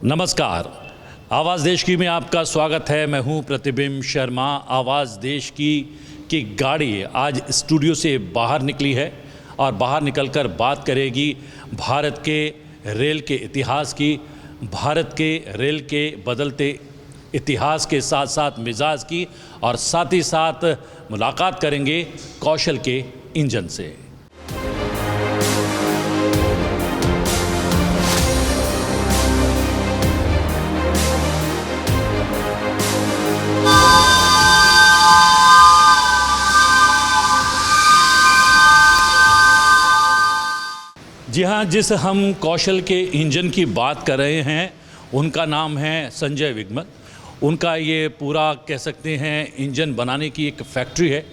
नमस्कार, आवाज़ देश की में आपका स्वागत है। मैं हूं प्रतिबिंब शर्मा। आवाज़ देश की गाड़ी आज स्टूडियो से बाहर निकली है और बाहर निकलकर बात करेगी भारत के रेल के इतिहास की, भारत के रेल के बदलते इतिहास के साथ साथ मिजाज की, और साथ ही साथ मुलाकात करेंगे कौशल के इंजन से। जी हाँ, जिस हम कौशल के इंजन की बात कर रहे हैं उनका नाम है संजय विगमल। उनका ये पूरा कह सकते हैं इंजन बनाने की एक फैक्ट्री है।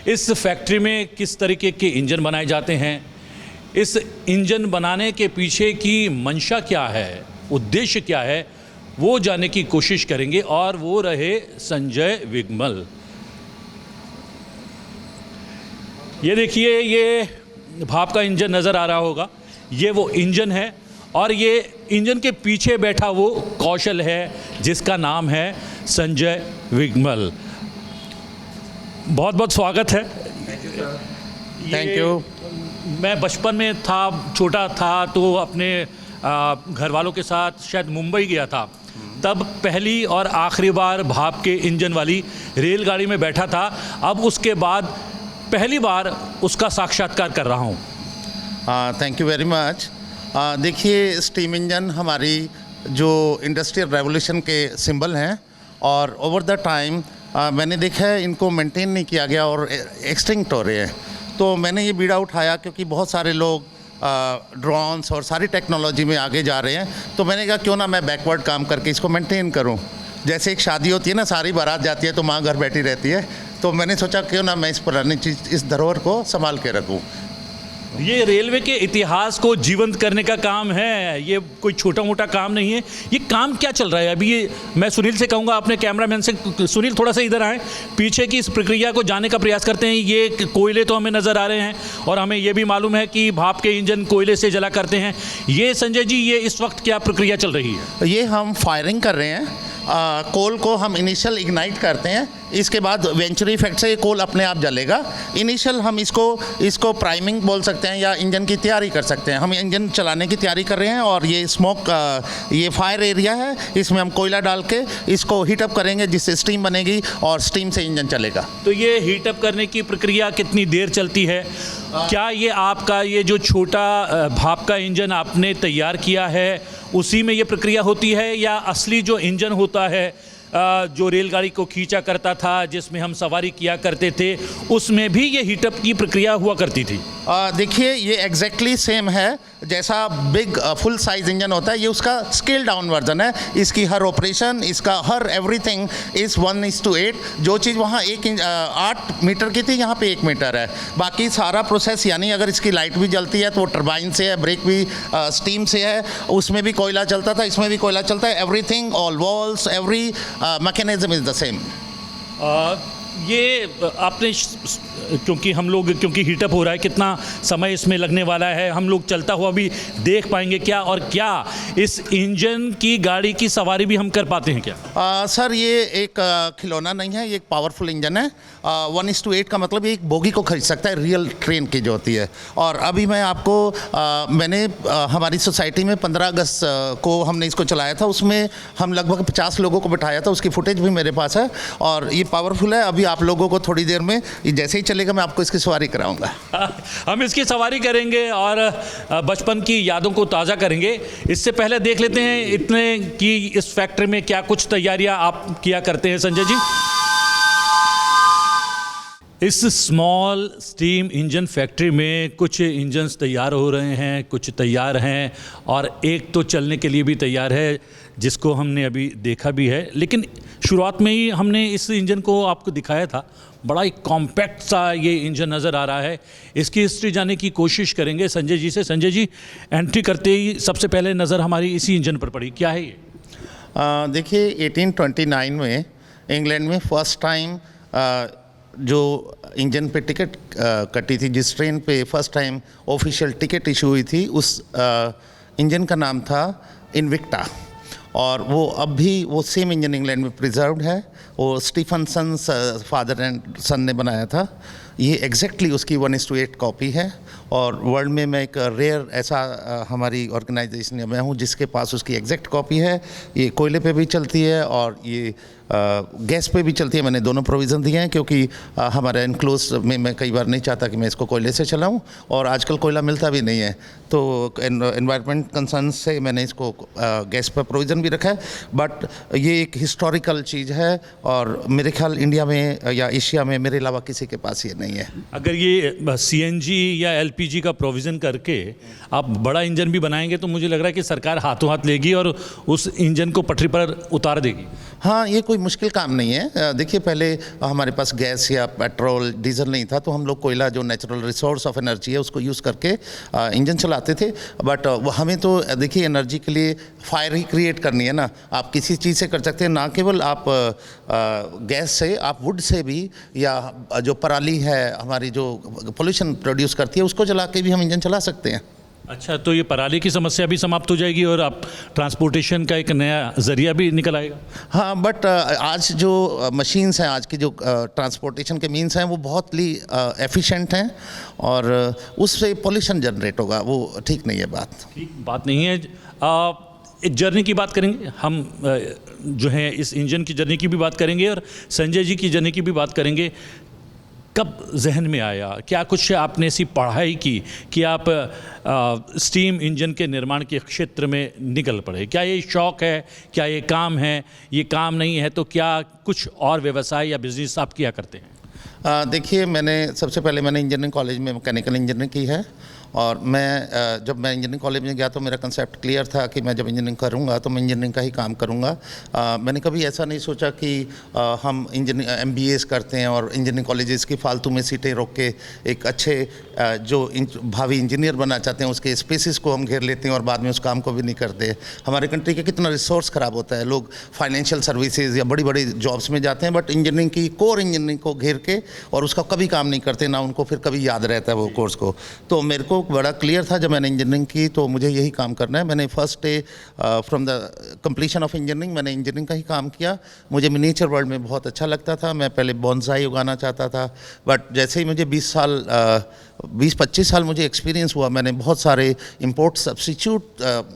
इस फैक्ट्री में किस तरीके के इंजन बनाए जाते हैं, इस इंजन बनाने के पीछे की मंशा क्या है, उद्देश्य क्या है, वो जानने की कोशिश करेंगे। और वो रहे संजय विगमल। ये देखिए, ये भाप का इंजन नज़र आ रहा होगा, ये वो इंजन है और ये इंजन के पीछे बैठा वो कौशल है जिसका नाम है संजय विगमल। बहुत बहुत स्वागत है। Thank you. मैं बचपन में था, छोटा था, तो अपने घर वालों के साथ शायद मुंबई गया था। तब पहली और आखिरी बार भाप के इंजन वाली रेलगाड़ी में बैठा था। अब उसके बाद पहली बार उसका साक्षात्कार कर रहा हूँ। Thank you very much. देखिए, स्टीम इंजन हमारी जो इंडस्ट्रियल रेवोल्यूशन के सिंबल हैं और ओवर द टाइम मैंने देखा है इनको मेंटेन नहीं किया गया और एक्सटिंक्ट हो रहे हैं। तो मैंने ये बीड़ा उठाया क्योंकि बहुत सारे लोग ड्रोन्स और सारी टेक्नोलॉजी में आगे जा रहे हैं। तो मैंने कहा क्यों ना मैं बैकवर्ड काम करके इसको मेंटेन करूं। जैसे एक शादी होती है ना, सारी बारात जाती है तो माँ घर बैठी रहती है, तो मैंने सोचा क्यों ना मैं इस पुरानी चीज़, इस धरोहर को संभाल के रखूं। ये रेलवे के इतिहास को जीवंत करने का काम है, ये कोई छोटा मोटा काम नहीं है। ये काम क्या चल रहा है अभी? ये मैं सुनील से कहूँगा, अपने कैमरामैन से, सुनील थोड़ा सा इधर आए, पीछे की इस प्रक्रिया को जानने का प्रयास करते हैं। ये कोयले तो हमें नज़र आ रहे हैं और हमें ये भी मालूम है कि भाप के इंजन कोयले से जला करते हैं। ये संजय जी, ये इस वक्त क्या प्रक्रिया चल रही है? ये हम फायरिंग कर रहे हैं। कोल को हम इनिशियल इग्नाइट करते हैं, इसके बाद वेंचुरी इफेक्ट से ये कोल अपने आप जलेगा। इनिशियल हम इसको प्राइमिंग बोल सकते हैं या इंजन की तैयारी कर सकते हैं। हम इंजन चलाने की तैयारी कर रहे हैं और ये स्मोक, ये फायर एरिया है, इसमें हम कोयला डाल के इसको हीटअप करेंगे जिससे स्टीम बनेगी और स्टीम से इंजन चलेगा। तो ये हीटअप करने की प्रक्रिया कितनी देर चलती है? क्या ये आपका ये जो छोटा भाप का इंजन आपने तैयार किया है उसी में ये प्रक्रिया होती है, या असली जो इंजन होता है जो रेलगाड़ी को खींचा करता था, जिसमें हम सवारी किया करते थे, उसमें भी ये हीटअप की प्रक्रिया हुआ करती थी? देखिए, ये एग्जैक्टली सेम है जैसा बिग फुल साइज इंजन होता है। ये उसका स्केल डाउन वर्जन है। इसकी हर ऑपरेशन, इसका हर एवरीथिंग इज़ 1:8। जो चीज़ वहाँ 8 मीटर की थी, यहाँ पे 1 मीटर है। बाकी सारा प्रोसेस, यानी अगर इसकी लाइट भी जलती है तो वो टरबाइन से है, ब्रेक भी स्टीम से है, उसमें भी कोयला चलता था, इसमें भी कोयला चलता है। Everything, all walls, every mechanism is the same. ये आपने, क्योंकि हीटअप हो रहा है, कितना समय इसमें लगने वाला है, हम लोग चलता हुआ भी देख पाएंगे क्या? और क्या इस इंजन की गाड़ी की सवारी भी हम कर पाते हैं क्या? सर, ये एक खिलौना नहीं है, ये एक पावरफुल इंजन है। 1:8 का मतलब ये एक बोगी को खरीद सकता है, रियल ट्रेन की जो होती है। और अभी मैं आपको मैंने हमारी सोसाइटी में 15 अगस्त को हमने इसको चलाया था, उसमें हम लगभग 50 लोगों को बिठाया था। उसकी फुटेज भी मेरे पास है और ये पावरफुल है। अभी आप लोगों को थोड़ी देर में जैसे ही चलेगा मैं आपको इसकी सवारी कराऊंगा। हम इसकी सवारी करेंगे और बचपन की यादों को ताज़ा करेंगे। इससे पहले देख लेते हैं इतने कि इस फैक्ट्री में क्या कुछ तैयारियां आप किया करते हैं संजय जी। इस स्मॉल स्टीम इंजन फैक्ट्री में कुछ इंजन्स तैयार हो रहे हैं, कुछ तैयार हैं और एक तो चलने के लिए भी तैयार है, जिसको हमने अभी देखा भी है। लेकिन शुरुआत में ही हमने इस इंजन को आपको दिखाया था। बड़ा ही कॉम्पैक्ट सा ये इंजन नज़र आ रहा है। इसकी हिस्ट्री जानने की कोशिश करेंगे संजय जी से। संजय जी, एंट्री करते ही सबसे पहले नज़र हमारी इसी इंजन पर पड़ी, क्या है ये? देखिए, 1829 में इंग्लैंड में फर्स्ट टाइम जो इंजन पे टिकट कटी थी, जिस ट्रेन पे first time official ticket issue हुई थी, उस इंजन का नाम था इन्विक्टा। और वो अब भी वो सेम इंजन इंग्लैंड में प्रिजर्व्ड है। वो स्टीफनसन फादर एंड सन ने बनाया था। ये एग्जैक्टली उसकी 1:8 कॉपी है। और वर्ल्ड में मैं एक रेयर ऐसा हमारी ऑर्गेनाइजेशन में मैं हूँ जिसके पास उसकी एग्जैक्ट कॉपी है। ये कोयले पे भी चलती है और ये गैस पे भी चलती है। मैंने दोनों प्रोविज़न दिए हैं क्योंकि हमारे इनक्लोज में मैं कई बार नहीं चाहता कि मैं इसको कोयले से चलाऊं, और आजकल कोयला मिलता भी नहीं है, तो एनवायरनमेंट कंसर्न से मैंने इसको गैस पर प्रोविज़न भी रखा है। बट ये एक हिस्टोरिकल चीज़ है और मेरे ख्याल इंडिया में या एशिया में मेरे अलावा किसी के पास ये नहीं है। अगर ये सीएनजी या एलपीजी का प्रोविज़न करके आप बड़ा इंजन भी बनाएंगे तो मुझे लग रहा है कि सरकार हाथों हाथ लेगी और उस इंजन को पटरी पर उतार देगी। हाँ, ये कोई मुश्किल काम नहीं है। देखिए, पहले हमारे पास गैस या पेट्रोल डीजल नहीं था, तो हम लोग कोयला जो नेचुरल रिसोर्स ऑफ एनर्जी है उसको यूज़ करके इंजन चलाते थे। बट हमें तो देखिए एनर्जी के लिए फायर ही क्रिएट करनी है ना। आप किसी चीज़ से कर सकते हैं, ना केवल आप गैस से, आप वुड से भी, या जो पराली है हमारी जो पोल्यूशन प्रोड्यूस करती है उसको जला के भी हम इंजन चला सकते हैं। अच्छा, तो ये पराली की समस्या भी समाप्त हो जाएगी और आप ट्रांसपोर्टेशन का एक नया जरिया भी निकल आएगा। हाँ, बट आज जो मशीन्स हैं, आज की जो ट्रांसपोर्टेशन के मीन्स हैं वो बहुत ही एफिशिएंट हैं और उससे पोल्यूशन जनरेट होगा, वो ठीक नहीं है बात। ठीक बात नहीं है। एक जर्नी की बात करेंगे हम, जो है इस इंजन की जर्नी की भी बात करेंगे और संजय जी की जर्नी की भी बात करेंगे। कब जहन में आया, क्या कुछ आपने ऐसी पढ़ाई की कि आप स्टीम इंजन के निर्माण के क्षेत्र में निकल पड़े? क्या ये शौक़ है, क्या ये काम है? ये काम नहीं है तो क्या कुछ और व्यवसाय या बिजनेस आप किया करते हैं? देखिए, सबसे पहले मैंने इंजीनियरिंग कॉलेज में मैकेनिकल इंजीनियरिंग की है। और जब मैं इंजीनियरिंग कॉलेज में गया तो मेरा कंसेप्ट क्लियर था कि मैं जब इंजीनियरिंग करूंगा तो मैं इंजीनियरिंग का ही काम करूंगा। मैंने कभी ऐसा नहीं सोचा कि हम MBAs करते हैं और इंजीनियरिंग कॉलेजेस की फालतू में सीटें रोक के एक अच्छे जो भावी इंजीनियर बनना चाहते हैं उसके स्पेसिस को हम घेर लेते हैं और बाद में उस काम को भी नहीं करते। हमारे कंट्री का कितना रिसोर्स ख़राब होता है। लोग फाइनेंशियल सर्विसेज या बड़ी बड़ी जॉब्स में जाते हैं बट इंजीनियरिंग की कोर इंजीनियरिंग को घेर के और उसका कभी काम नहीं करते, ना उनको फिर कभी याद रहता है वो कोर्स को। तो मेरे को बड़ा क्लियर था जब मैंने इंजीनियरिंग की तो मुझे यही काम करना है। मैंने first day from the completion of engineering मैंने इंजीनियरिंग का ही काम किया। मुझे मिनिएचर वर्ल्ड में बहुत अच्छा लगता था। मैं पहले बॉन्साई उगाना चाहता था, बट जैसे ही मुझे 20-25 साल मुझे एक्सपीरियंस हुआ, मैंने बहुत सारे इंपोर्ट सब्स्टिट्यूट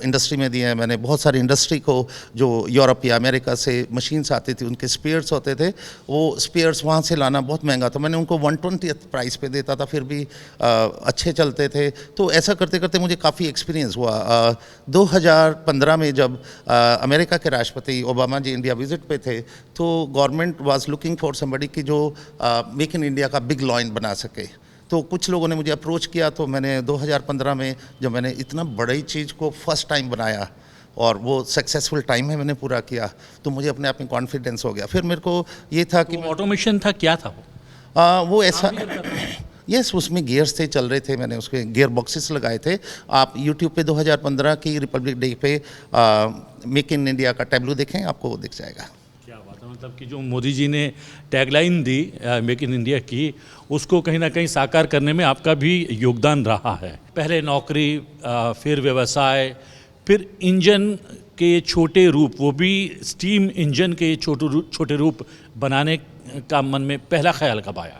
इंडस्ट्री में दिए हैं। मैंने बहुत सारी इंडस्ट्री को, जो यूरोप या अमेरिका से मशीन्स आती थी, उनके स्पेयर्स होते थे, वो स्पेयर्स वहाँ से लाना बहुत महंगा था। मैंने उनको 1/20 प्राइस पे देता था, फिर भी अच्छे चलते थे। तो ऐसा करते करते मुझे काफ़ी एक्सपीरियंस हुआ। 2015 में जब अमेरिका के राष्ट्रपति ओबामा जी इंडिया विजिट पे थे तो government was looking for somebody की जो मेक इन इंडिया का बिग लॉइन बना सके। तो कुछ लोगों ने मुझे अप्रोच किया, तो मैंने 2015 में जब मैंने इतना बड़ी चीज़ को फर्स्ट टाइम बनाया और वो सक्सेसफुल टाइम में मैंने पूरा किया, तो मुझे अपने आप में कॉन्फिडेंस हो गया। फिर मेरे को ये था कि ऑटोमेशन था, क्या था वो ऐसा यस, उसमें गियर्स थे, चल रहे थे। मैंने उसके गियर बॉक्सेस लगाए थे। आप यूट्यूब पे 2015 की रिपब्लिक डे पे मेक इन इंडिया का टैब्लू देखें, आपको वो दिख जाएगा। क्या बात है, मतलब कि जो मोदी जी ने tagline the make in India की, उसको कहीं ना कहीं साकार करने में आपका भी योगदान रहा है। पहले नौकरी, फिर व्यवसाय, फिर इंजन के छोटे रूप, वो भी स्टीम इंजन के छोटे रूप बनाने का मन में पहला ख्याल कब आया?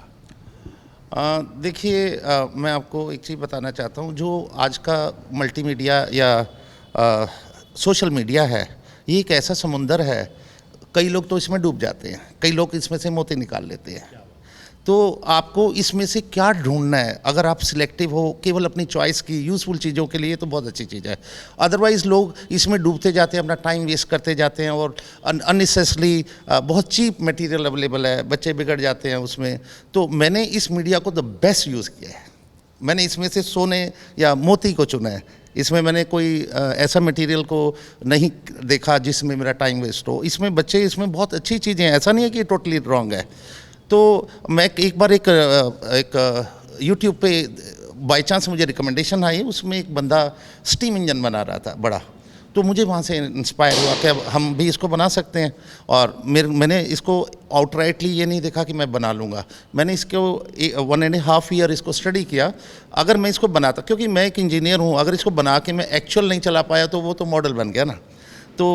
देखिए, मैं आपको एक चीज़ बताना चाहता हूँ। जो आज का मल्टीमीडिया या सोशल मीडिया है, ये एक ऐसा समुंदर है, कई लोग तो इसमें डूब जाते हैं, कई लोग इसमें से मोती निकाल लेते हैं। तो आपको इसमें से क्या ढूंढना है? अगर आप सिलेक्टिव हो केवल अपनी चॉइस की यूज़फुल चीज़ों के लिए तो बहुत अच्छी चीज़ है। अदरवाइज़ लोग इसमें डूबते जाते हैं, अपना टाइम वेस्ट करते जाते हैं और अननेसेसरी बहुत चीप मटेरियल अवेलेबल है, बच्चे बिगड़ जाते हैं उसमें। तो मैंने इस मीडिया को द बेस्ट यूज़ किया है। मैंने इसमें से सोने या मोती को चुना है। इसमें मैंने कोई ऐसा मटेरियल को नहीं देखा जिसमें मेरा टाइम वेस्ट हो। इसमें बहुत अच्छी चीज़ें हैं, ऐसा नहीं है कि टोटली रॉन्ग है। तो मैं एक बार एक यूट्यूब पे बाय चांस मुझे रिकमेंडेशन आई, उसमें एक बंदा स्टीम इंजन बना रहा था बड़ा, तो मुझे वहाँ से इंस्पायर हुआ कि अब हम भी इसको बना सकते हैं। और मैंने इसको आउटराइटली ये नहीं देखा कि मैं बना लूँगा। मैंने इसको 1.5 ईयर इसको स्टडी किया। अगर मैं इसको बनाता, क्योंकि मैं एक इंजीनियर हूँ, अगर इसको बना के मैं एक्चुअल नहीं चला पाया तो वो तो मॉडल बन गया ना। तो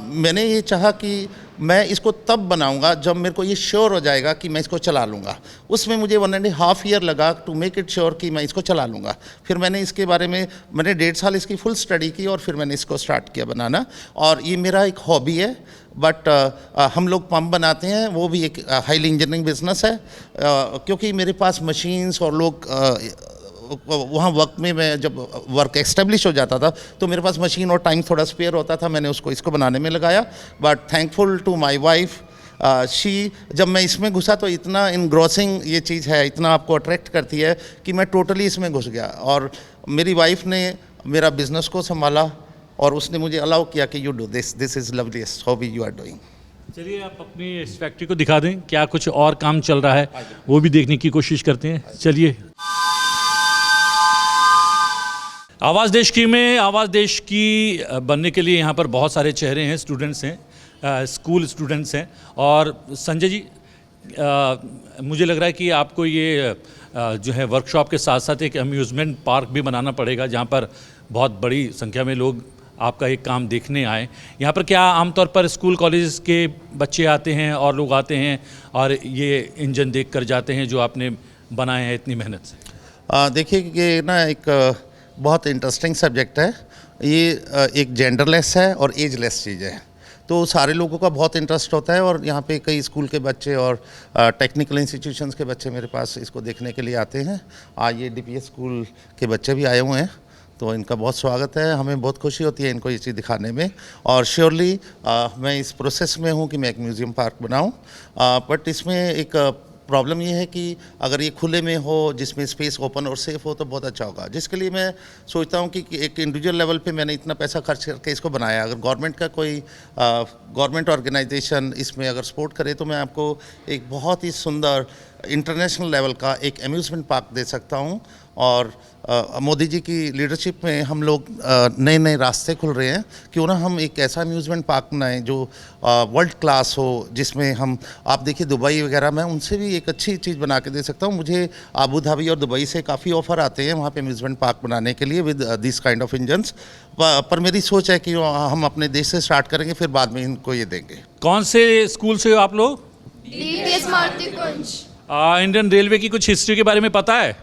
मैंने ये चाहा कि मैं इसको तब बनाऊंगा जब मेरे को ये श्योर हो जाएगा कि मैं इसको चला लूँगा। उसमें मुझे 1.5 ईयर लगा टू मेक इट श्योर कि मैं इसको चला लूँगा। फिर मैंने इसके बारे में मैंने 1.5 साल इसकी फुल स्टडी की और फिर मैंने इसको स्टार्ट किया बनाना। और ये मेरा एक हॉबी है, बट हम लोग पंप बनाते हैं, वो भी एक हाईली इंजीनियरिंग बिजनेस है। क्योंकि मेरे पास मशीन्स और लोग वहाँ वर्क में मैं जब वर्क एस्टेब्लिश हो जाता था तो मेरे पास मशीन और टाइम थोड़ा स्पेयर होता था, मैंने उसको इसको बनाने में लगाया। But thankful to my wife, she जब मैं इसमें घुसा तो इतना इनग्रॉसिंग ये चीज़ है, इतना आपको अट्रैक्ट करती है कि मैं टोटली इसमें घुस गया। और मेरी वाइफ ने मेरा बिज़नेस को संभाला और उसने मुझे अलाउ किया कि you do this is loveliest hobby you are doing. चलिए आप अपनी इस फैक्ट्री को दिखा दें, क्या कुछ और काम चल रहा है वो भी देखने की कोशिश करते हैं। चलिए। आवाज़ देश की में आवाज़ देश की बनने के लिए यहाँ पर बहुत सारे चेहरे हैं, स्टूडेंट्स हैं, स्कूल स्टूडेंट्स हैं। और संजय जी, मुझे लग रहा है कि आपको ये जो है वर्कशॉप के साथ साथ एक अम्यूज़मेंट पार्क भी बनाना पड़ेगा जहाँ पर बहुत बड़ी संख्या में लोग आपका एक काम देखने आए। यहाँ पर क्या आमतौर पर स्कूल कॉलेज के बच्चे आते हैं और लोग आते हैं और ये इंजन देख कर जाते हैं जो आपने बनाए हैं इतनी मेहनत से? देखिए ये ना एक बहुत इंटरेस्टिंग सब्जेक्ट है। ये एक जेंडरलेस है और एजलेस चीज़ है, तो सारे लोगों का बहुत इंटरेस्ट होता है। और यहाँ पे कई स्कूल के बच्चे और टेक्निकल इंस्टीट्यूशंस के बच्चे मेरे पास इसको देखने के लिए आते हैं। आज ये DPS स्कूल के बच्चे भी आए हुए हैं, तो इनका बहुत स्वागत है। हमें बहुत खुशी होती है इनको ये चीज़ दिखाने में। और श्योरली मैं इस प्रोसेस में हूँ कि मैं एक म्यूज़ियम पार्क बनाऊँ। बट इसमें एक प्रॉब्लम ये है कि अगर ये खुले में हो, जिसमें स्पेस ओपन और सेफ हो तो बहुत अच्छा होगा, जिसके लिए मैं सोचता हूँ कि एक इंडिविजुअल लेवल पे मैंने इतना पैसा खर्च करके इसको बनाया। अगर गवर्नमेंट का कोई गवर्नमेंट ऑर्गेनाइजेशन इसमें अगर सपोर्ट करे तो मैं आपको एक बहुत ही सुंदर इंटरनेशनल लेवल का एक अम्यूज़मेंट पार्क दे सकता हूँ। और मोदी जी की लीडरशिप में हम लोग नए नए रास्ते खुल रहे हैं। क्यों ना हम एक ऐसा अम्यूज़मेंट पार्क बनाएं जो वर्ल्ड क्लास हो, जिसमें हम आप देखिए दुबई वगैरह में उनसे भी एक अच्छी चीज़ बना के दे सकता हूँ। मुझे अबू धाबी और दुबई से काफ़ी ऑफ़र आते हैं वहाँ पे अम्यूज़मेंट पार्क बनाने के लिए with this kind of engines. पर मेरी सोच है कि हम अपने देश से स्टार्ट करेंगे, फिर बाद में इनको ये देंगे। कौन से स्कूल से हो आप लोग? DPS मारुति कुंज। इंडियन रेलवे की कुछ हिस्ट्री के बारे में पता है?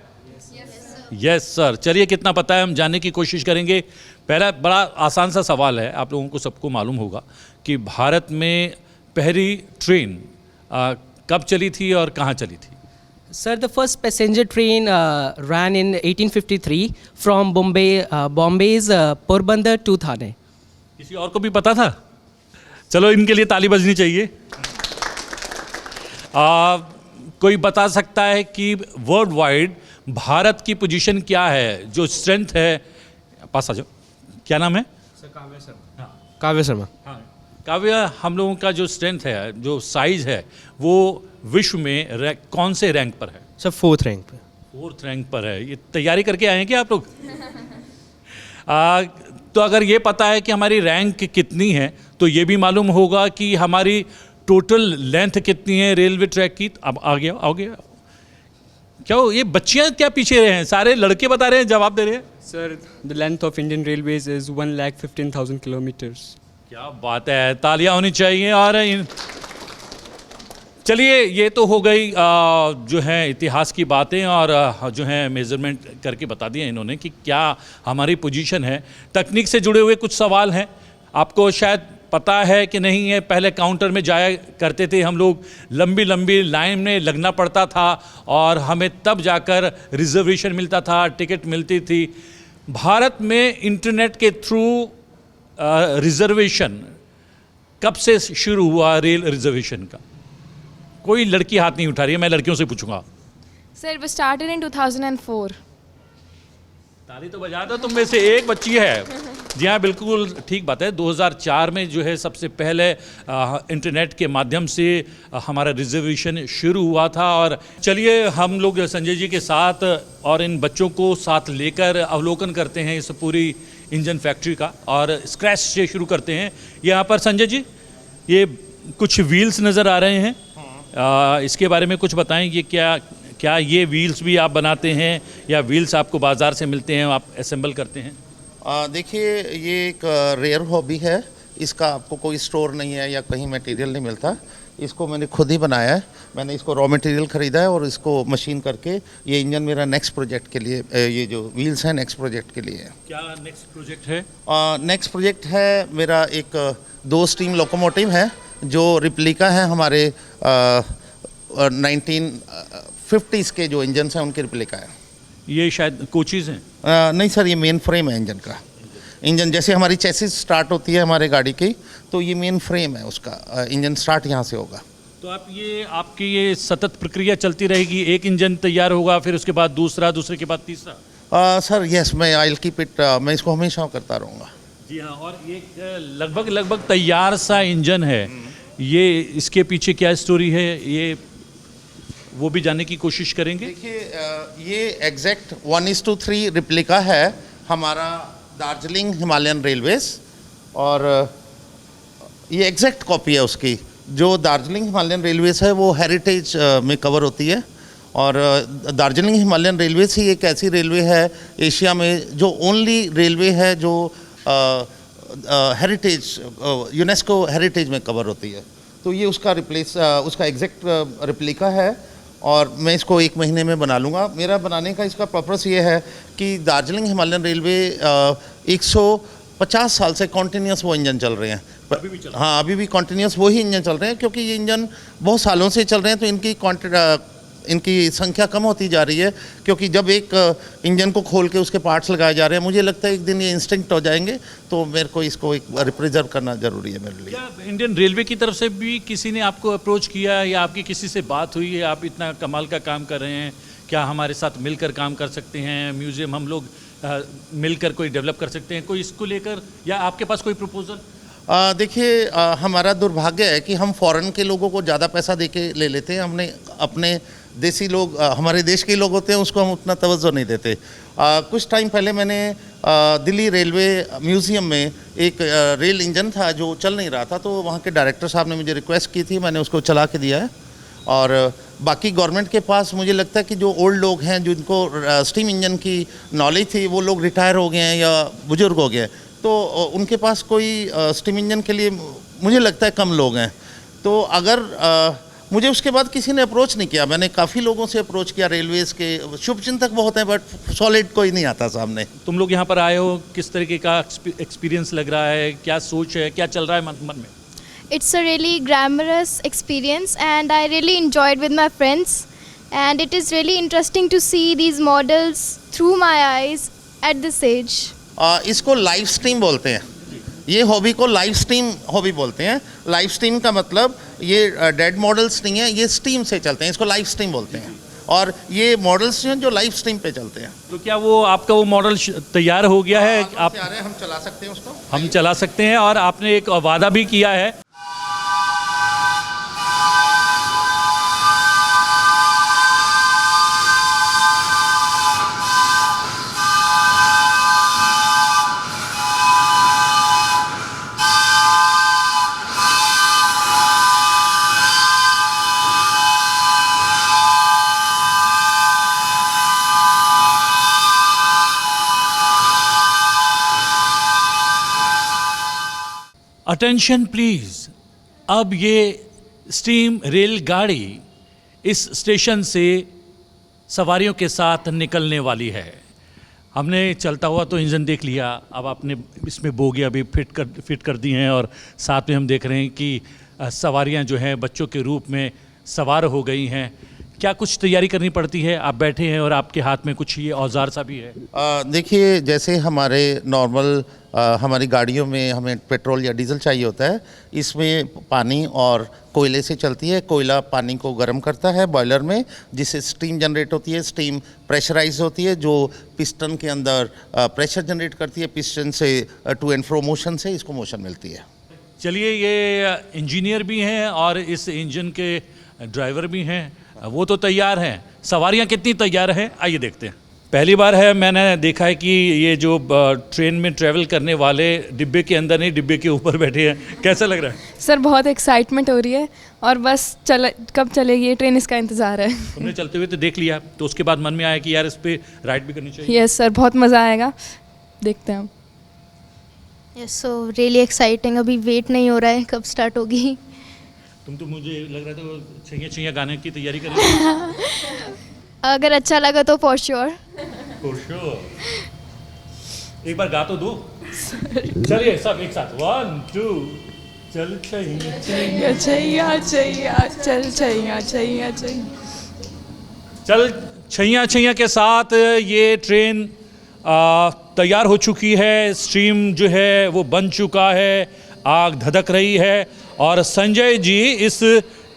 Yes sir. चलिए, कितना पता है हम जानने की कोशिश करेंगे। पहला बड़ा आसान सा सवाल है, आप लोगों को सबको मालूम होगा कि भारत में पहली ट्रेन कब चली थी और कहाँ चली थी? Sir, the first passenger train ran in 1853 from Bombay's Porbandar to Thane. किसी और को भी पता था? चलो, इनके लिए ताली बजनी चाहिए। कोई बता सकता है कि वर्ल्ड वाइड भारत की पोजीशन क्या है, जो स्ट्रेंथ है? पास आ जाओ। क्या नाम है? काव्य शर्मा। हाँ, काव्य, हम लोगों का जो स्ट्रेंथ है, जो साइज है, वो विश्व में कौन से रैंक पर है? सर 4th रैंक पे। 4th रैंक पर है। ये तैयारी करके आए हैं क्या आप लोग? तो अगर ये पता है कि हमारी रैंक कितनी है तो ये भी मालूम होगा कि हमारी टोटल लेंथ कितनी है रेलवे ट्रैक की। अब आ गया। क्या ये बच्चियां क्या पीछे रहे हैं? सारे लड़के बता रहे हैं, जवाब दे रहे हैं। Sir, the length of Indian Railways is 1,15,000 kilometers. क्या बात है, तालियां होनी चाहिए। और चलिए, ये तो हो गई जो है इतिहास की बातें और जो है मेजरमेंट करके बता दिया इन्होंने कि क्या हमारी पोजीशन है। तकनीक से जुड़े हुए कुछ सवाल हैं, आपको शायद पता है कि नहीं है। पहले काउंटर में जाया करते थे हम लोग, लंबी लंबी लाइन में लगना पड़ता था और हमें तब जाकर रिजर्वेशन मिलता था, टिकट मिलती थी। भारत में इंटरनेट के थ्रू रिजर्वेशन कब से शुरू हुआ? रेल रिजर्वेशन का कोई लड़की हाथ नहीं उठा रही है, मैं लड़कियों से पूछूंगा। Sir, it was started in 2004. ताली तो बजा दो, तुम में से एक बच्ची है। जी हाँ, बिल्कुल ठीक बात है। 2004 में जो है सबसे पहले इंटरनेट के माध्यम से हमारा रिजर्वेशन शुरू हुआ था। और चलिए, हम लोग संजय जी के साथ और इन बच्चों को साथ लेकर अवलोकन करते हैं इस पूरी इंजन फैक्ट्री का और स्क्रैच से शुरू करते हैं। यहाँ पर संजय जी, ये कुछ व्हील्स नज़र आ रहे हैं, इसके बारे में कुछ बताएं। ये क्या ये व्हील्स भी आप बनाते हैं या व्हील्स आपको बाज़ार से मिलते हैं, आप असेंबल करते हैं? देखिए, ये एक रेयर हॉबी है इसका आपको कोई स्टोर नहीं है या कहीं मटेरियल नहीं मिलता। इसको मैंने खुद ही बनाया है, मैंने इसको रॉ मटेरियल ख़रीदा है और इसको मशीन करके ये इंजन मेरा नेक्स्ट प्रोजेक्ट के लिए, ये जो व्हील्स हैं नेक्स्ट प्रोजेक्ट के लिए है। क्या नेक्स्ट प्रोजेक्ट है? नेक्स्ट प्रोजेक्ट है मेरा एक 2 स्टीम लोकोमोटिव है जो रिप्लिका है हमारे 1950s के जो इंजन हैं उनके रिप्लिका है। ये शायद कोचीज हैं? नहीं सर, ये मेन फ्रेम है इंजन का। इंजन जैसे हमारी चेसिस स्टार्ट होती है हमारे गाड़ी की, तो ये मेन फ्रेम है उसका, इंजन स्टार्ट यहाँ से होगा। तो आपकी ये सतत प्रक्रिया चलती रहेगी, एक इंजन तैयार होगा फिर उसके बाद दूसरा, दूसरे के बाद तीसरा? सर यस, मैं आई विल कीप इट, मैं इसको हमेशा करता रहूँगा। जी हाँ। और ये लगभग तैयार सा इंजन है, ये इसके पीछे क्या स्टोरी है, ये वो भी जानने की कोशिश करेंगे। देखिए ये एग्जैक्ट 1:3 रिप्लिका है हमारा दार्जिलिंग हिमालयन रेलवेज, और ये एग्जैक्ट कॉपी है उसकी। जो दार्जिलिंग हिमालयन रेलवेज है वो हेरिटेज में कवर होती है, और दार्जिलिंग हिमालयन रेलवेज ही एक ऐसी रेलवे है एशिया में जो ओनली रेलवे है जो हेरिटेज, यूनेस्को हेरिटेज में कवर होती है। तो ये उसका एग्जैक्ट रिप्लिका है, और मैं इसको 1 महीने में बना लूँगा। मेरा बनाने का इसका पर्पस ये है कि दार्जिलिंग हिमालयन रेलवे 150 साल से कॉन्टीन्यूस वो इंजन चल रहे हैं। हाँ, अभी भी कॉन्टीन्यूस वही इंजन चल रहे हैं, क्योंकि ये इंजन बहुत सालों से चल रहे हैं, तो इनकी संख्या कम होती जा रही है। क्योंकि जब एक इंजन को खोल के उसके पार्ट्स लगाए जा रहे हैं, मुझे लगता है एक दिन ये इंस्टिंक्ट हो जाएंगे, तो मेरे को इसको एक प्रिजर्व करना ज़रूरी है मेरे लिए। क्या इंडियन रेलवे की तरफ से भी किसी ने आपको अप्रोच किया, या आपकी किसी से बात हुई है, आप इतना कमाल का काम कर रहे हैं, क्या हमारे साथ मिलकर काम कर सकते हैं, म्यूज़ियम हम लोग मिलकर कोई डेवलप कर सकते हैं, कोई इसको लेकर, या आपके पास कोई प्रपोजल? देखिए हमारा दुर्भाग्य है कि हम फॉरेन के लोगों को ज़्यादा पैसा दे के ले लेते हैं, हमने अपने देसी लोग, हमारे देश के लोग होते हैं, उसको हम उतना तवज्जो नहीं देते। कुछ टाइम पहले मैंने दिल्ली रेलवे म्यूज़ियम में एक रेल इंजन था जो चल नहीं रहा था, तो वहाँ के डायरेक्टर साहब ने मुझे रिक्वेस्ट की थी, मैंने उसको चला के दिया है। और बाकी गवर्नमेंट के पास मुझे लगता है कि जो ओल्ड लोग हैं जिनको स्टीम इंजन की नॉलेज थी, वो लोग रिटायर हो गए हैं या बुजुर्ग हो गए हैं, तो उनके पास कोई स्टीम इंजन के लिए मुझे लगता है कम लोग हैं। तो अगर मुझे उसके बाद किसी ने अप्रोच नहीं किया, मैंने काफ़ी लोगों से अप्रोच किया, रेलवेज़ के शुभचिंतक बहुत हैं, बट सॉलिड कोई नहीं आता सामने। तुम लोग यहाँ पर आए हो, किस तरीके का एक्सपीरियंस लग रहा है, क्या सोच है, क्या चल रहा है मन में? It's a really glamorous experience and I really enjoyed with my friends, and it is really interesting to see these models through my eyes at this age. इसको लाइव स्ट्रीम बोलते हैं, ये हॉबी को लाइव स्ट्रीम हॉबी बोलते हैं। Live stream का मतलब ये डेड मॉडल्स नहीं है, ये स्ट्रीम से चलते हैं, इसको लाइव स्ट्रीम बोलते हैं। और ये मॉडल्स हैं जो लाइव स्ट्रीम पे चलते हैं। तो क्या वो आपका वो मॉडल तैयार हो गया है? आप हम चला सकते हैं उसको, हम चला सकते हैं, और आपने एक वादा भी किया है। अटेंशन प्लीज़, अब ये स्टीम रेलगाड़ी इस स्टेशन से सवारियों के साथ निकलने वाली है। हमने चलता हुआ तो इंजन देख लिया, अब आपने इसमें बोगियां भी फिट कर दी हैं, और साथ में हम देख रहे हैं कि सवारियां जो हैं बच्चों के रूप में सवार हो गई हैं। क्या कुछ तैयारी करनी पड़ती है? आप बैठे हैं और आपके हाथ में कुछ ये औजार सा भी है। देखिए जैसे हमारे नॉर्मल हमारी गाड़ियों में हमें पेट्रोल या डीजल चाहिए होता है, इसमें पानी और कोयले से चलती है। कोयला पानी को गर्म करता है बॉयलर में, जिससे स्टीम जनरेट होती है। स्टीम प्रेशराइज होती है जो पिस्टन के अंदर प्रेशर जनरेट करती है। पिस्टन से टू एंड फ्रो मोशन से इसको मोशन मिलती है। चलिए, ये इंजीनियर भी हैं और इस इंजन के ड्राइवर भी हैं, वो तो तैयार हैं। सवारियां कितनी तैयार हैं, आइए देखते हैं। पहली बार है मैंने देखा है कि ये जो ट्रेन में ट्रैवल करने वाले डिब्बे के अंदर नहीं, डिब्बे के ऊपर बैठे हैं। कैसा लग रहा है? सर बहुत एक्साइटमेंट हो रही है, और बस कब चलेगी ये ट्रेन, इसका इंतज़ार है। तुमने चलते हुए तो देख लिया, तो उसके बाद मन में आया कि यार इस पर राइड भी करनी चाहिए। यस सर, बहुत मज़ा आएगा, देखते हैं हम। Yes, so really exciting. अभी वेट नहीं हो रहा है कब स्टार्ट होगी. तुम तो मुझे लग रहा था छैया छैया गाने की तैयारी कर रही हो. अगर अच्छा लगा तो फॉर श्योर. For sure. एक बार गा तो दो. चलिए सब एक साथ 1 2 चल छैया छैया छैया छैया चल छैया छैया छैया. चल छैया छैया के साथ ये ट्रेन तैयार हो चुकी है. स्ट्रीम जो है वो बन चुका है. आग धधक रही है और संजय जी इस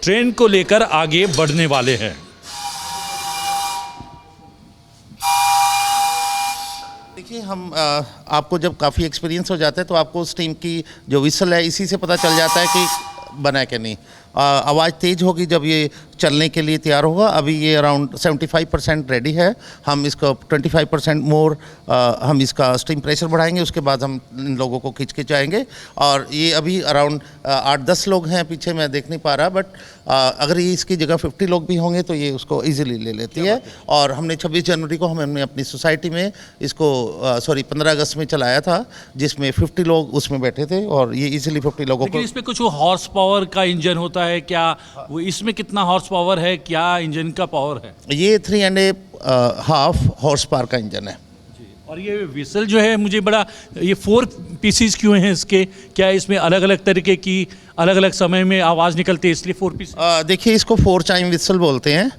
ट्रेन को लेकर आगे बढ़ने वाले हैं. देखिए हम आपको जब काफ़ी एक्सपीरियंस हो जाता है तो आपको उस टीम की जो विसल है इसी से पता चल जाता है कि बना है कि नहीं. आवाज़ तेज़ होगी जब ये चलने के लिए तैयार होगा. अभी ये अराउंड 75% रेडी है. हम इसको 25% मोर हम इसका स्टीम प्रेशर बढ़ाएंगे. उसके बाद हम इन लोगों को खींच के जाएंगे. और ये अभी अराउंड 8-10 लोग हैं पीछे, मैं देख नहीं पा रहा, बट अगर ये इसकी जगह 50 लोग भी होंगे तो ये उसको ईजिली ले लेती है. और हमने 26 जनवरी को हमने अपनी सोसाइटी में इसको 15 अगस्त में चलाया था, जिसमें 50 लोग उसमें बैठे थे और ये ईजिली 50 लोगों लेकिन को. इसमें कुछ हॉर्स पावर का इंजन होता है क्या? वो इसमें कितना हॉर्स पावर है? क्या इंजन का पावर है? ये 3.5 हॉर्स पावर का इंजन है. और ये विसल जो है मुझे बड़ा, ये 4 पीसीज क्यों हैं इसके? क्या इसमें अलग अलग तरीके की अलग अलग समय में आवाज़ निकलती है इसलिए 4 पीस? देखिए इसको 4 चाइम विसल बोलते हैं.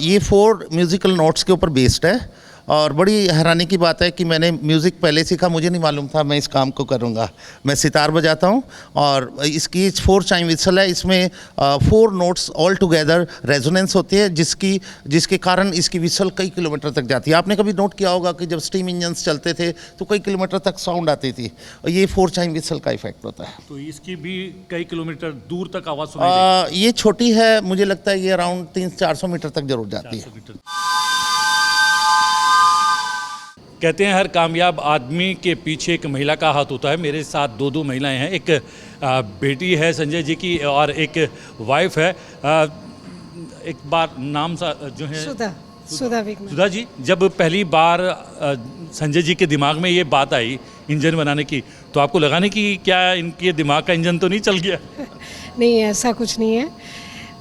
ये 4 म्यूज़िकल नोट्स के ऊपर बेस्ड है. और बड़ी हैरानी की बात है कि मैंने म्यूज़िक पहले सीखा, मुझे नहीं मालूम था मैं इस काम को करूँगा. मैं सितार बजाता हूँ और इसकी 4 चाइम विसल है. इसमें 4 नोट्स ऑल टुगेदर रेजोनेंस होती है जिसके कारण इसकी विसल कई किलोमीटर तक जाती है. आपने कभी नोट किया होगा कि जब स्टीम इंजन्स चलते थे तो कई किलोमीटर तक साउंड आती थी, और ये 4 चाइम विसल का इफेक्ट होता है. तो इसकी भी कई किलोमीटर दूर तक आवाज़ सुनाई देगी? ये छोटी है, मुझे लगता है ये अराउंड 300-400 मीटर तक जरूर जाती है. 400 मीटर. कहते हैं हर कामयाब आदमी के पीछे एक महिला का हाथ होता है. मेरे साथ 2 महिलाएं हैं. एक बेटी है संजय जी की और एक वाइफ है. एक बार नाम सा जो है सुधा विगमन. सुधा जी, जब पहली बार संजय जी के दिमाग में ये बात आई इंजन बनाने की, तो आपको लगा नहीं कि क्या इनके दिमाग का इंजन तो नहीं चल गया? नहीं, ऐसा कुछ नहीं है.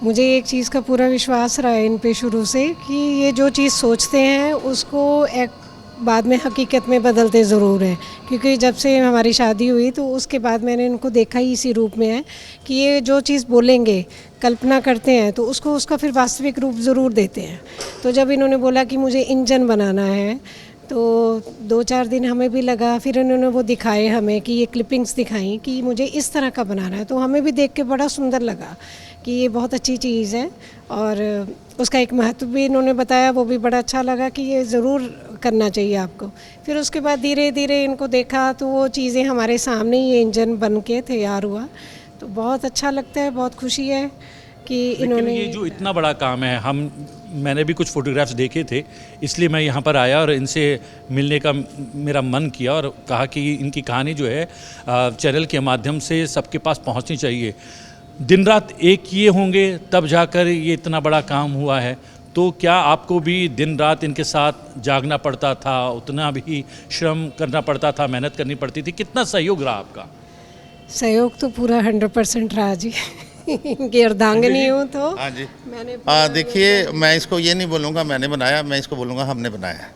मुझे एक चीज़ का पूरा विश्वास रहा है इन पे शुरू से कि ये जो चीज़ सोचते हैं उसको एक बाद में हकीकत में बदलते ज़रूर हैं. क्योंकि जब से हमारी शादी हुई तो उसके बाद मैंने इनको देखा ही इसी रूप में है कि ये जो चीज़ बोलेंगे, कल्पना करते हैं तो उसका फिर वास्तविक रूप ज़रूर देते हैं. तो जब इन्होंने बोला कि मुझे इंजन बनाना है तो 2-4 दिन हमें भी लगा. फिर इन्होंने वो दिखाए हमें कि ये क्लिपिंग्स दिखाई कि मुझे इस तरह का बनाना है. तो हमें भी देख के बड़ा सुंदर लगा कि ये बहुत अच्छी चीज़ है और उसका एक महत्व भी इन्होंने बताया, वो भी बड़ा अच्छा लगा कि ये ज़रूर करना चाहिए आपको. फिर उसके बाद धीरे धीरे इनको देखा तो वो चीज़ें हमारे सामने ये इंजन बन के तैयार हुआ. तो बहुत अच्छा लगता है, बहुत खुशी है कि इन्होंने ये जो इतना बड़ा काम है, मैंने भी कुछ फोटोग्राफ्स देखे थे, इसलिए मैं यहाँ पर आया और इनसे मिलने का मेरा मन किया और कहा कि इनकी कहानी जो है चैनल के माध्यम से सबके पास पहुँचनी चाहिए. दिन रात एक किए होंगे तब जाकर ये इतना बड़ा काम हुआ है. तो क्या आपको भी दिन रात इनके साथ जागना पड़ता था, उतना भी श्रम करना पड़ता था, मेहनत करनी पड़ती थी? कितना सहयोग रहा आपका? सहयोग तो पूरा 100% रहा जी. इनकी अर्धांगिनी हूँ तो हाँ जी. मैंने देखिए मैं इसको ये नहीं बोलूँगा मैंने बनाया, मैं इसको बोलूँगा हमने बनाया.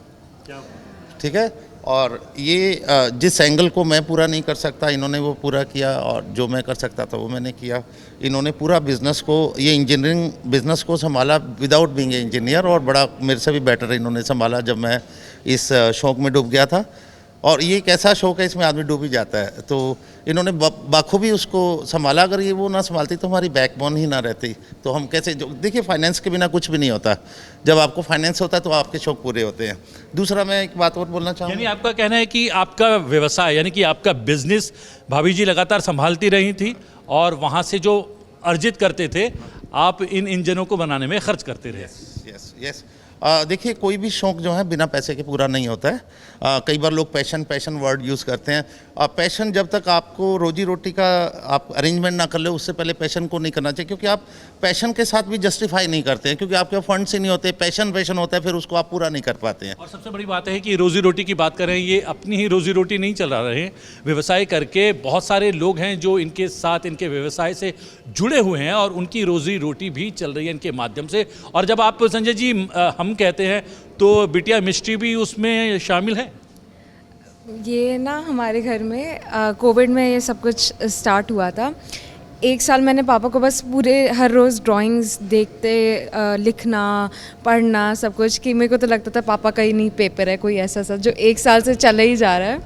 ठीक है. और ये जिस एंगल को मैं पूरा नहीं कर सकता इन्होंने वो पूरा किया, और जो मैं कर सकता था वो मैंने किया. इन्होंने पूरा बिज़नेस को, ये इंजीनियरिंग बिज़नेस को संभाला विदाउट बीइंग ए इंजीनियर, और बड़ा मेरे से भी बेटर इन्होंने संभाला जब मैं इस शौक़ में डूब गया था. और ये एक ऐसा शौक़ है इसमें आदमी डूब ही जाता है. तो इन्होंने बाखूबी उसको संभाला. अगर ये वो ना संभालती तो हमारी बैकबोन ही ना रहती. तो हम कैसे, देखिए फाइनेंस के बिना कुछ भी नहीं होता. जब आपको फाइनेंस होता है तो आपके शौक़ पूरे होते हैं. दूसरा मैं एक बात और बोलना चाहूँगा. यानी आपका कहना है कि आपका व्यवसाय यानी कि आपका बिजनेस भाभी जी लगातार संभालती रही थी और वहाँ से जो अर्जित करते थे आप इन इंजनों को बनाने में खर्च करते रहे. यस. देखिए कोई भी शौक़ जो है बिना पैसे के पूरा नहीं होता है. कई बार लोग पैशन वर्ड यूज़ करते हैं. पैशन जब तक आपको रोजी रोटी का आप अरेंजमेंट ना कर ले उससे पहले पैशन को नहीं करना चाहिए, क्योंकि आप पैशन के साथ भी जस्टिफाई नहीं करते हैं, क्योंकि आपके फंड्स ही नहीं होते, पैशन होता है, फिर उसको आप पूरा नहीं कर पाते हैं। और सबसे बड़ी बात है कि रोज़ी रोटी की बात करें, ये अपनी ही रोज़ी रोटी नहीं चला रहे हैं, व्यवसाय करके बहुत सारे लोग हैं जो इनके साथ इनके व्यवसाय से जुड़े हुए हैं और उनकी रोज़ी रोटी भी चल रही है इनके माध्यम से। और जब आप संजय जी हम कहते हैं तो बिटिया मिस्ट्री भी उसमें शामिल है। ये ना हमारे घर में कोविड में ये सब कुछ स्टार्ट हुआ था। एक साल मैंने पापा को बस पूरे हर रोज़ ड्राइंग्स देखते लिखना पढ़ना सब कुछ, कि मेरे को तो लगता था पापा का ही नहीं पेपर है कोई ऐसा सा, जो एक साल से चला ही जा रहा है।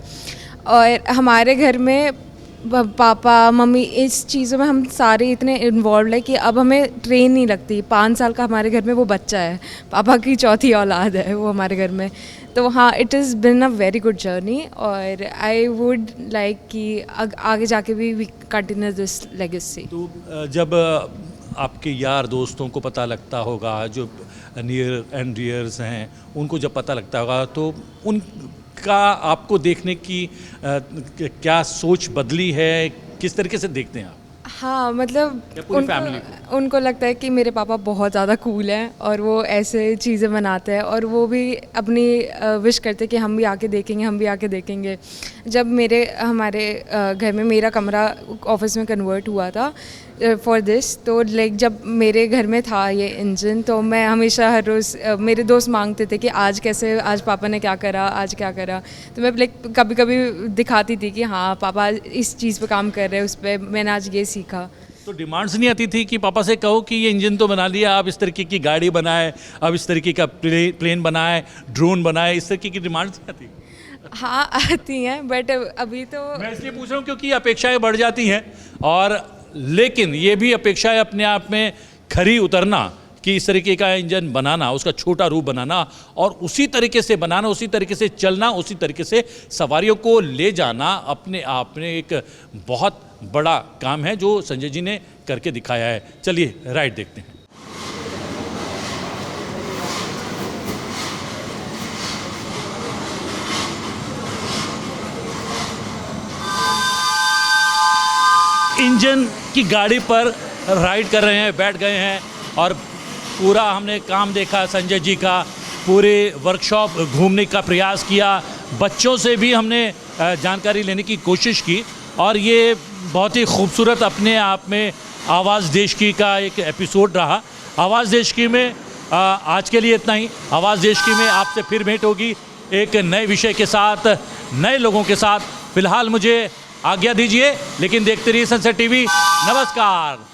और हमारे घर में पापा मम्मी इस चीज़ों में हम सारे इतने इन्वॉल्व है कि अब हमें ट्रेन नहीं लगती। 5 साल का हमारे घर में वो बच्चा है, पापा की चौथी औलाद है वो हमारे घर में। तो हाँ, it is been a very good journey और आई वुड लाइक कि आगे जाके भी वी कंटिन्यू दिस लेगेसी। तो जब आपके यार दोस्तों को पता लगता होगा, जो नियर एंड डियर्स हैं उनको जब पता लगता होगा, तो उनका आपको देखने की क्या सोच बदली है, किस तरीके से देखते हैं आप? हाँ, मतलब या पूरी फैमिली उनको लगता है कि मेरे पापा बहुत ज़्यादा कूल हैं और वो ऐसे चीज़ें बनाते हैं, और वो भी अपनी विश करते हैं कि हम भी आके देखेंगे, हम भी आके देखेंगे। जब हमारे घर में मेरा कमरा ऑफिस में कन्वर्ट हुआ था फॉर दिस, तो लाइक जब मेरे घर में था ये इंजन, तो मैं हमेशा हर रोज़ मेरे दोस्त मांगते थे कि आज कैसे, आज पापा ने क्या करा, आज क्या करा। तो मैं लाइक कभी कभी दिखाती थी कि हाँ पापा इस चीज़ पे काम कर रहे हैं, उस पर मैंने आज ये सीखा। तो डिमांड्स नहीं आती थी कि पापा से कहो कि ये इंजन तो बना लिया, अब इस तरीके की गाड़ी बनाए, अब इस तरीके का प्लेन बनाए, ड्रोन बनाए, इस तरीके की डिमांड्स नहीं आती? हाँ आती हैं, बट अभी तो मैं इसलिए पूछ रहा हूँ क्योंकि अपेक्षाएं बढ़ जाती हैं, और लेकिन ये भी अपेक्षाएं अपने आप में खरी उतरना कि इस तरीके का इंजन बनाना, उसका छोटा रूप बनाना और उसी तरीके से बनाना, उसी तरीके से चलना, उसी तरीके से सवारियों को ले जाना अपने आप में एक बहुत बड़ा काम है जो संजय जी ने करके दिखाया है। चलिए राइड देखते हैं। इंजन की गाड़ी पर राइड कर रहे हैं, बैठ गए हैं और पूरा हमने काम देखा संजय जी का, पूरे वर्कशॉप घूमने का प्रयास किया, बच्चों से भी हमने जानकारी लेने की कोशिश की, और ये बहुत ही खूबसूरत अपने आप में आवाज़ देश की का एक एपिसोड रहा। आवाज़ देश की में आज के लिए इतना ही। आवाज़ देश की में आपसे फिर भेंट होगी एक नए विषय के साथ, नए लोगों के साथ। फिलहाल मुझे आज्ञा दीजिए, लेकिन देखते रहिए सनसेट टीवी। नमस्कार।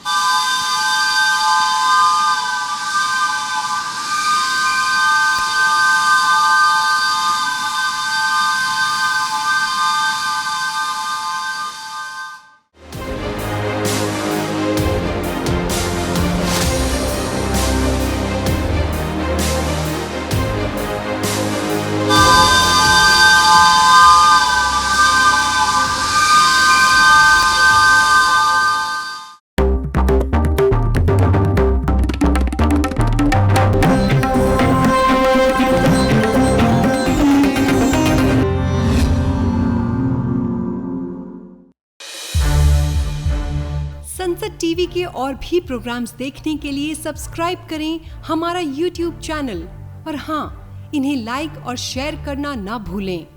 सनसेट टीवी के और भी प्रोग्राम्स देखने के लिए सब्सक्राइब करें हमारा YouTube चैनल, और हाँ, इन्हें लाइक और शेयर करना ना भूलें।